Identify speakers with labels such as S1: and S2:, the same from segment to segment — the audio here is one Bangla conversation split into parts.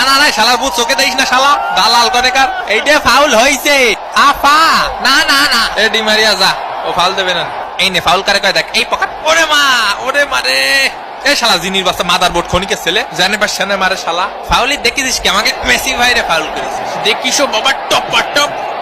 S1: না না শালার বুট চোখে দেখিস না শালা দালাল করে কার এইটা ফাউল হইছে আফা না না না এ ডি মারিয়া যা ও ফাউল দেবে না এই নে ফাউল করে কয় দেখ এই পকেট ওরে মারে এ শালা জিনির বাচ্চা মাদার বোর্ড খনিকের ছেলে জানে পাস সামনে মারে শালা ফাউলি দেখিস কি আমাকে মেসি ভাইরে ফাউল করেছিস দেখিস বাবা টপ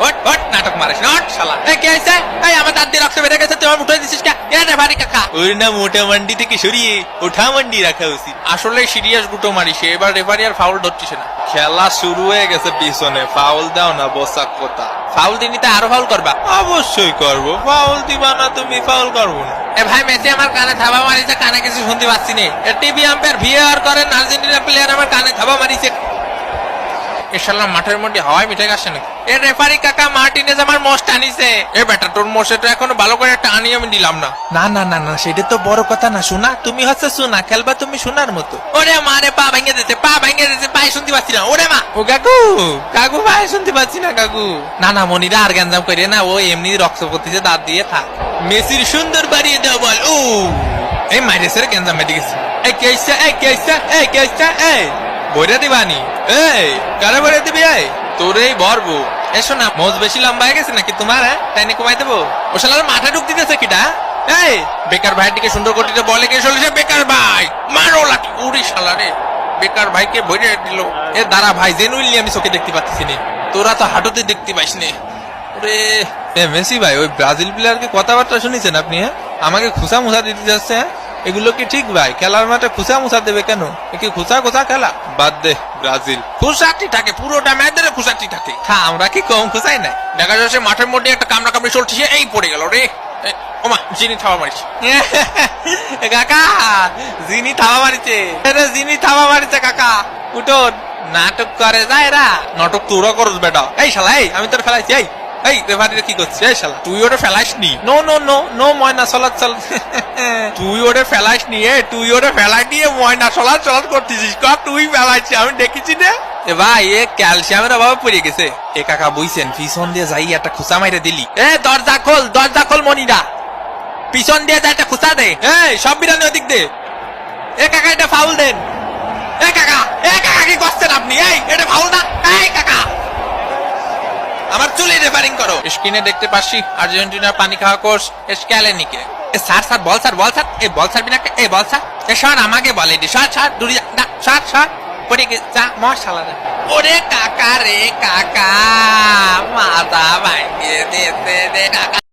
S1: হট নাটক মারিস না হট শালা এ কি হইছে এই আমার দাঁত দিয়ে রক্ত বেরিয়ে গেছে তুই উঠে দিছিস কে এ রে ভারী কাকা ওর না মোটা মান্ডি থেকে সরিয়ে ওঠা মান্ডি রাখা উচিত আসলে সিরিয়াস গুটো মারিস এবার রেফারি আর ফাউল ধরছিস না খেলা শুরু হয়ে গেছে পিছনে ফাউল দাও না বসাক কথা ফাউল দিনি তো আরো ফাউল করবা অবশ্যই করবো ফাউল দিবা না তুমি ফাউল করবো না এ ভাই মেসি আমার কানে থাবা মারিছে কানে কিছু শুনতে পাচ্ছি না এ টিভি আম্পায়ার ভিআর করেন আর্জেন্টিনা প্লেয়ার আমার কানে থাবা মারিছে ইনশাআল্লাহ মাঠের মধ্যে হাওয়ায় মিঠে গেছে নাকি এ রেফারি কাকা মার্টিনেজ আমার মোষ টানিছে এ বেটা তোর মোষে তো এখনো ভালো করে টানি আমি দিলাম না না না না না সেটা তো বড় কথা না শোনা তুমি হচ্ছে শোনা খেলবা তুমি শোনার মতো ওরে মারে পা ভেঙে দিতে পায়ে শুনতে পাচ্ছি না ওরে মা ও কাকু পায়ে শুনতে পাচ্ছি না কাকু না না মনিরা আর গ্যাঞ্জাম করিয়ে না ও এমনি রক্ত পড়তেছে দাঁত দিয়ে থাক মেসির সুন্দর বাড়িয়ে দাও বল ও এই মাইরেসের গ্যাঞ্জাম মেটে গেছে এই কেসটা এই বইরা দিবানি এই কারে বইরা দিবি এই তোরেই ভরবো এসো না মোজ বেশি লম্বা হয়ে গেছে নাকি তোমার টাইনে কমাই দেবো ও শালার মাথা ঢুক দিতেছে কিটা এই বেকার ভাইয়ের দিকে সুন্দর করতে বলে কে চলেছে বেকার ভাই মারো লাঠি উড়ি শালা রে বেকার ভাইকে বইরে দিল এ দাঁড়া ভাই জেনুইনলি আমি চোখে দেখতে পাচ্ছি না তোরা তো হাঁটুতে দেখতে পাইস না ওরে এ মেসি ভাই ওই ব্রাজিল প্লেয়ারকে কথাবার্তা শুনেছেন আপনি আমাকে খুশা মুসা দিতে যাচ্ছে এগুলো কি ঠিক ভাই খেলার মাঠে খুশা মুসা দেবে কেন কি খুশা খেলা বাদ দে ব্রাজিল খুশাটি থাকে পুরোটা ম্যাচের খুশাটি থাকে আমরা কি কম খুশাই নাই দেখা যাচ্ছে মাঠের মধ্যে একটা কামড়া কামড়ি চলছে এই পড়ে গেল রে ওমা জিনি থাবা মারিছে কাকা জিনি থাবা মারিছে কাকা উঠোন নাটক করে যায় এরা নাটক তোরা করস বেটা এই শালা এই আমি তোর ফেলাইছি এই রেফারিরা কি করছে এই শালা তুই ওটা ফেলাইসনি নো ময়না চলাত তুই ওটা ফেলাইসনি তুই ওটা ফেলাই দিয়ে ময়না চলাত করতেছিস তুই ফেলাইছিস আমি দেখেছি না এ ভাই এ ক্যালসিয়ামের অভাবে পড়ে গেছে এ কাকা বুঝছেন পিছন দিয়ে যাই একটা খুসা মাইরে দিলি এ দরজা খোল মনিরা পিছন দিয়ে যা একটা খুসা দে এই সব বিরানি ওদিক দে এ কাকা এটা ফাউল দেন এ কাকা কি করছেন আপনি এই এটা ফাউল না এই কাকা আমার চুলে রেফারিং করো স্ক্রিনে দেখতে পাচ্ছি আর্জেন্টিনার পানি খাওয়া কোর্স স্ক্যালেনিকে স্যার বল স্যার এই বল স্যার বিনা এই বল স্যার স্যার আমাকে বলে দি স্যার দূরে যা স্যার পড়ে গে যা মশালা রে ওরে কাকা রে কাকা মাথা ভাঙিয়ে দিতে দে কাকা